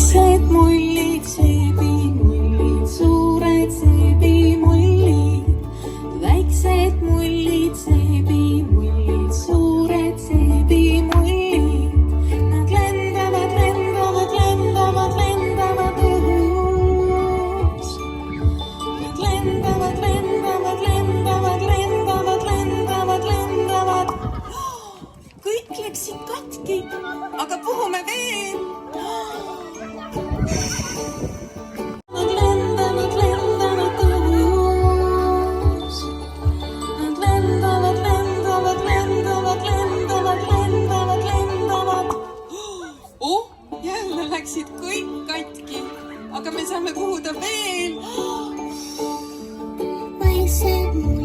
väiksed mullid, seebimullid, suured seebimullid. Väiksed mullid, seebimullid, suured seebimullid. Nad lendavad, lendavad, lendavad, lendavad õhus. Nad lendavad, lendavad, lendavad, lendavad, lendavad, lendavad. Kõik läksid katki, aga puhume veel. Nad lendavad, lendavad õhus. Nad lendavad, lendavad, lendavad, lendavad, lendavad, lendavad. Oh, jälle läksid kõik katki, aga me saame puhuda veel. Väiksed